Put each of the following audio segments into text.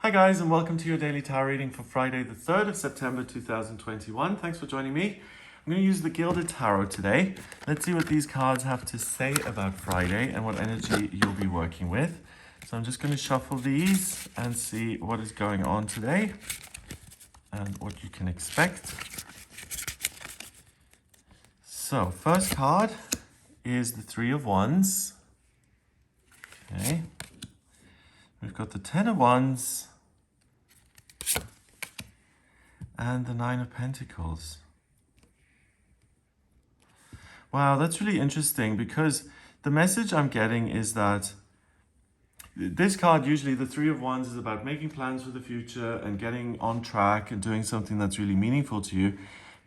Hi guys, and welcome to your daily tarot reading for Friday the 3rd of September 2021. Thanks for joining me. I'm going to use the Gilded Tarot today. Let's see what these cards have to say about Friday and what energy you'll be working with. So I'm just going to shuffle these and see what is going on today and what you can expect. So first card is the Three of Wands. Okay. We've got the Ten of Wands and the Nine of Pentacles. Wow, that's really interesting because the message I'm getting is that this card, usually the Three of Wands, is about making plans for the future and getting on track and doing something that's really meaningful to you.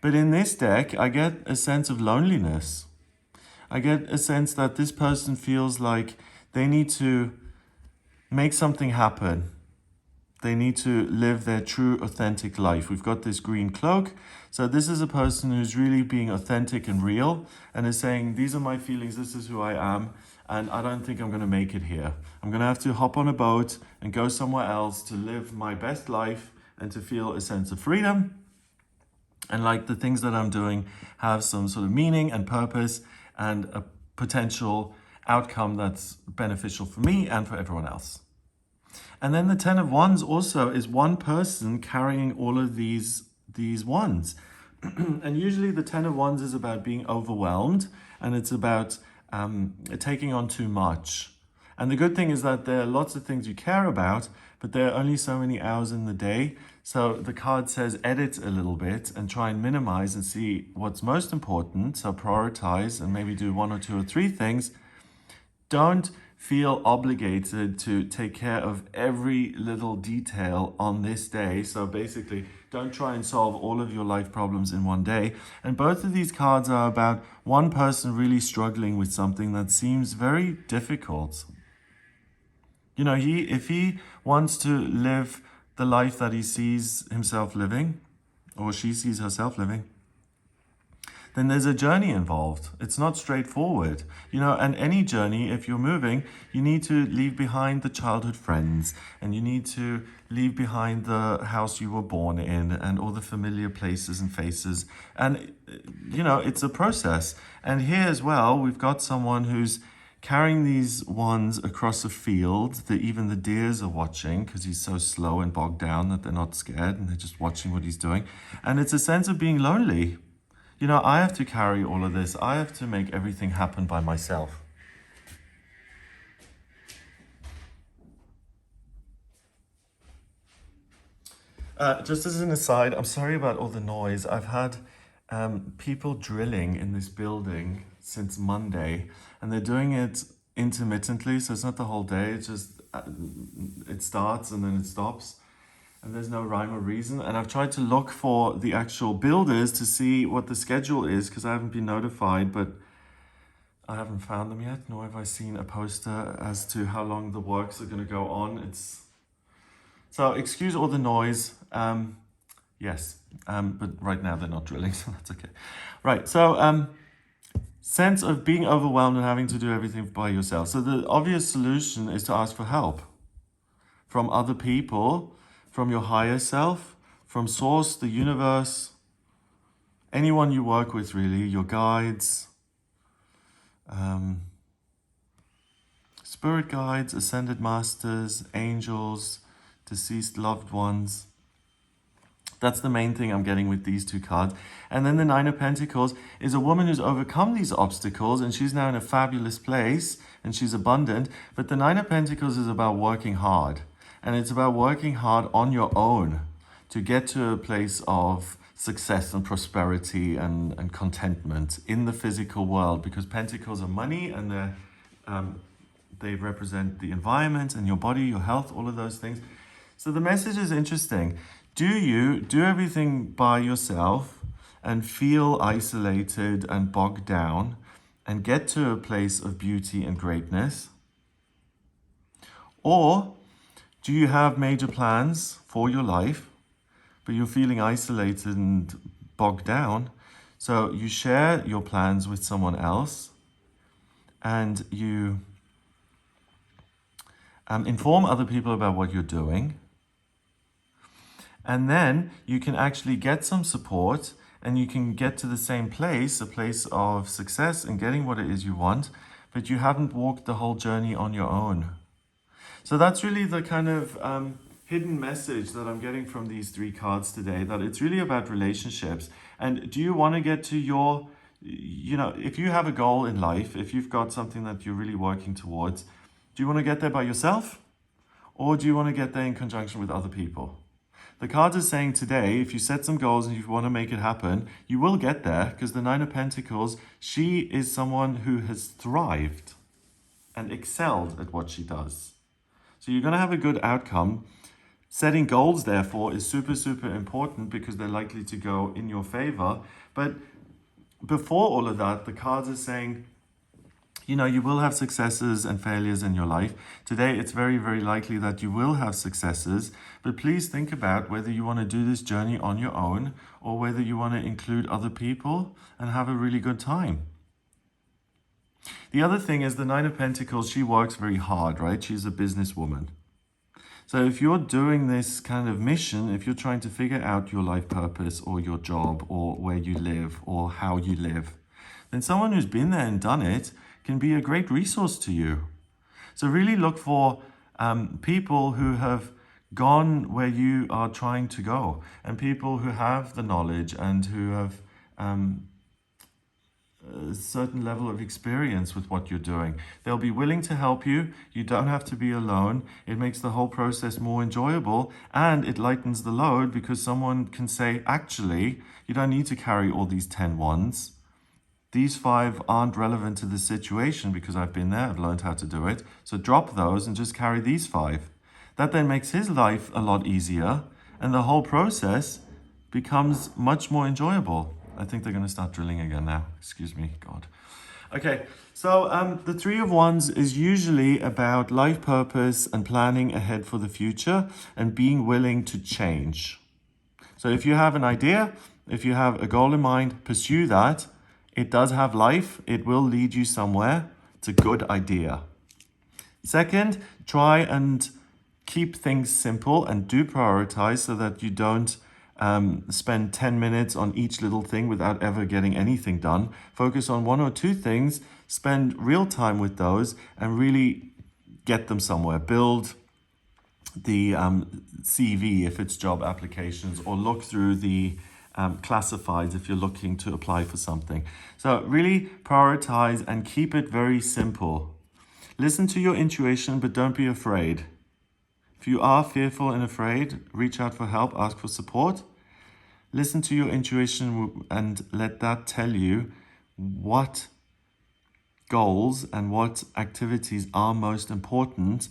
But in this deck, I get a sense of loneliness. I get a sense that this person feels like they need to make something happen. They need to live their true, authentic life. We've got this green cloak. So this is a person who's really being authentic and real and is saying, these are my feelings, this is who I am, and I don't think I'm going to make it here. I'm going to have to hop on a boat and go somewhere else to live my best life and to feel a sense of freedom. And like the things that I'm doing have some sort of meaning and purpose and a potential outcome that's beneficial for me and for everyone else. And then the Ten of Wands also is one person carrying all of these wands. And usually the Ten of Wands is about being overwhelmed and it's about taking on too much. And the good thing is that there are lots of things you care about, but there are only so many hours in the day. So the card says edit a little bit and try and minimize and see what's most important. So prioritize and maybe do one or two or three things. Don't feel obligated to take care of every little detail on this day. So basically, don't try and solve all of your life problems in one day. And both of these cards are about one person really struggling with something that seems very difficult. You know, if he wants to live the life that he sees himself living, or she sees herself living, then there's a journey involved. It's not straightforward. You know, and any journey, if you're moving, you need to leave behind the childhood friends and you need to leave behind the house you were born in and all the familiar places and faces. And, you know, it's a process. And here as well, we've got someone who's carrying these wands across a field that even the deers are watching because he's so slow and bogged down that they're not scared and they're just watching what he's doing. And it's a sense of being lonely. You know, I have to carry all of this. I have to make everything happen by myself. Just as an aside, I'm sorry about all the noise. I've had people drilling in this building since Monday, and they're doing it intermittently, so it's not the whole day. It's just, it starts and then it stops. And there's no rhyme or reason. And I've tried to look for the actual builders to see what the schedule is because I haven't been notified, but I haven't found them yet, nor have I seen a poster as to how long the works are going to go on. So excuse all the noise. Yes, but right now they're not drilling, so that's okay. Right, so sense of being overwhelmed and having to do everything by yourself. So the obvious solution is to ask for help from other people, from your higher self, from source, the universe, anyone you work with really, your guides, spirit guides, ascended masters, angels, deceased loved ones. That's the main thing I'm getting with these two cards. And then the Nine of Pentacles is a woman who's overcome these obstacles and she's now in a fabulous place and she's abundant. But the Nine of Pentacles is about working hard. And it's about working hard on your own to get to a place of success and prosperity and contentment in the physical world, because pentacles are money and they represent the environment and your body, your health, all of those things. So the message is interesting. Do you do everything by yourself and feel isolated and bogged down and get to a place of beauty and greatness? Or do you have major plans for your life, but you're feeling isolated and bogged down? So you share your plans with someone else and you inform other people about what you're doing. And then you can actually get some support and you can get to the same place, a place of success and getting what it is you want, but you haven't walked the whole journey on your own. So that's really the kind of hidden message that I'm getting from these three cards today, that it's really about relationships. And do you want to get to your, if you have a goal in life, if you've got something that you're really working towards, do you want to get there by yourself? Or do you want to get there in conjunction with other people? The cards are saying today, if you set some goals and you want to make it happen, you will get there, because the Nine of Pentacles, she is someone who has thrived and excelled at what she does. So you're going to have a good outcome. Setting goals, therefore, is super, super important because they're likely to go in your favor. But before all of that, the cards are saying, you will have successes and failures in your life. Today, it's very, very likely that you will have successes, but please think about whether you want to do this journey on your own or whether you want to include other people and have a really good time. The other thing is the Nine of Pentacles, she works very hard, right? She's a businesswoman. So if you're doing this kind of mission, if you're trying to figure out your life purpose or your job or where you live or how you live, then someone who's been there and done it can be a great resource to you. So really look for people who have gone where you are trying to go, and people who have the knowledge and who have a certain level of experience with what you're doing. They'll be willing to help you. You don't have to be alone. It makes the whole process more enjoyable, and it lightens the load because someone can say, actually, you don't need to carry all these 10 wands. These 5 aren't relevant to the situation because I've been there, I've learned how to do it. So drop those and just carry these 5. That then makes his life a lot easier and the whole process becomes much more enjoyable. I think they're going to start drilling again now. Excuse me, God. Okay, so the Three of Wands is usually about life purpose and planning ahead for the future and being willing to change. So if you have an idea, if you have a goal in mind, pursue that. It does have life. It will lead you somewhere. It's a good idea. Second, try and keep things simple and do prioritize so that you don't spend 10 minutes on each little thing without ever getting anything done. Focus on 1 or 2 things, spend real time with those and really get them somewhere. Build the CV if it's job applications, or look through the classifieds if you're looking to apply for something. So really prioritize and keep it very simple. Listen to your intuition, but don't be afraid. If you are fearful and afraid, reach out for help, ask for support. Listen to your intuition and let that tell you what goals and what activities are most important,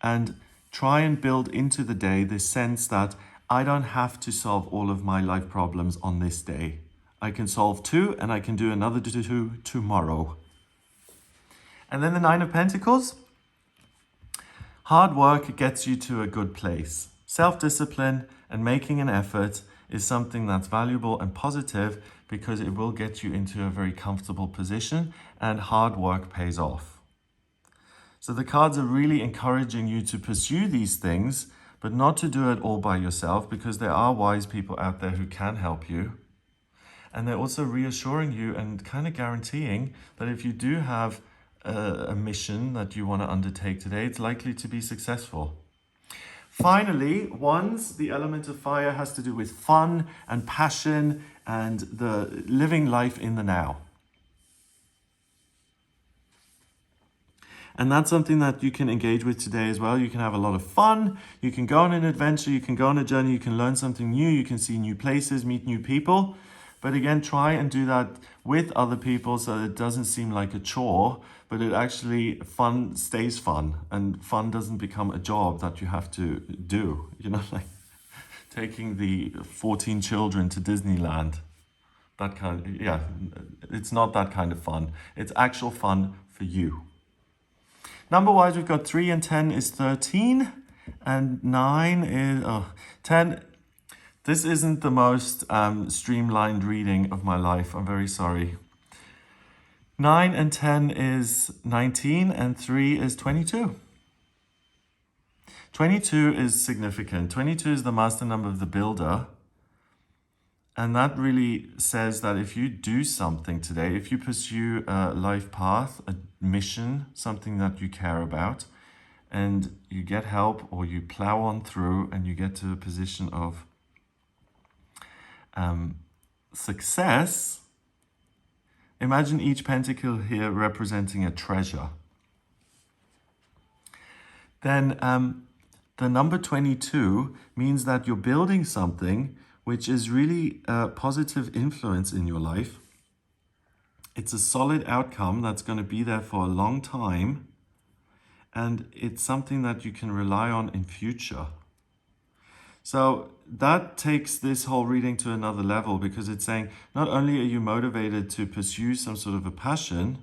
and try and build into the day this sense that I don't have to solve all of my life problems on this day. I can solve 2 and I can do another 2 tomorrow. And then the Nine of Pentacles. Hard work gets you to a good place. Self-discipline and making an effort is something that's valuable and positive because it will get you into a very comfortable position, and hard work pays off. So the cards are really encouraging you to pursue these things, but not to do it all by yourself, because there are wise people out there who can help you. And they're also reassuring you and kind of guaranteeing that if you do have a mission that you want to undertake today, it's likely to be successful. Finally, Wands, the element of fire, has to do with fun and passion and the living life in the now. And that's something that you can engage with today as well. You can have a lot of fun. You can go on an adventure. You can go on a journey. You can learn something new. You can see new places, meet new people. But again, try and do that with other people so it doesn't seem like a chore, but it actually, fun stays fun, and fun doesn't become a job that you have to do. Like taking the 14 children to Disneyland. It's not that kind of fun. It's actual fun for you. Number-wise, we've got 3 and 10 is 13, and 9 is 10. This isn't the most streamlined reading of my life. I'm very sorry. 9 and 10 is 19, and 3 is 22. 22 is significant. 22 is the master number of the builder. And that really says that if you do something today, if you pursue a life path, a mission, something that you care about, and you get help or you plow on through and you get to a position of success, imagine each pentacle here representing a treasure. Then the number 22 means that you're building something which is really a positive influence in your life. It's a solid outcome that's going to be there for a long time, and it's something that you can rely on in future. So that takes this whole reading to another level, because it's saying not only are you motivated to pursue some sort of a passion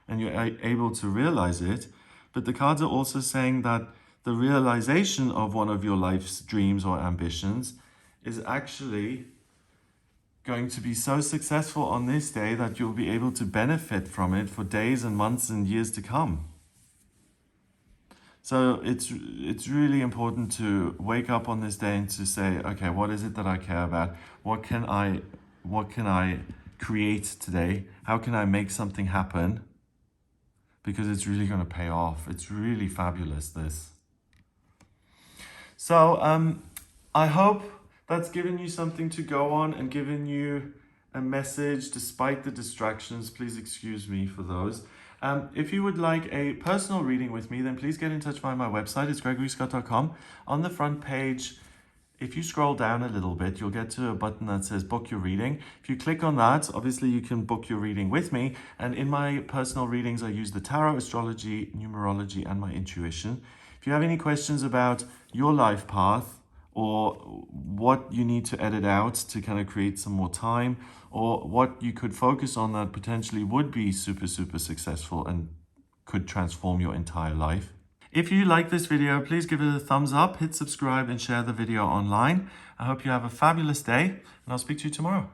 and you're able to realize it, but the cards are also saying that the realization of one of your life's dreams or ambitions is actually going to be so successful on this day that you'll be able to benefit from it for days and months and years to come. So it's really important to wake up on this day and to say, okay, what is it that I care about? What can I create today? How can I make something happen? Because it's really going to pay off. It's really fabulous, this. So I hope that's given you something to go on and given you a message despite the distractions. Please excuse me for those. If you would like a personal reading with me, then please get in touch via my website. It's gregoryscott.com. On the front page, if you scroll down a little bit, you'll get to a button that says book your reading. If you click on that, obviously you can book your reading with me. And in my personal readings, I use the tarot, astrology, numerology, and my intuition. If you have any questions about your life path, or what you need to edit out to kind of create some more time, or what you could focus on that potentially would be super, super successful and could transform your entire life. If you like this video, please give it a thumbs up, hit subscribe, and share the video online. I hope you have a fabulous day, and I'll speak to you tomorrow.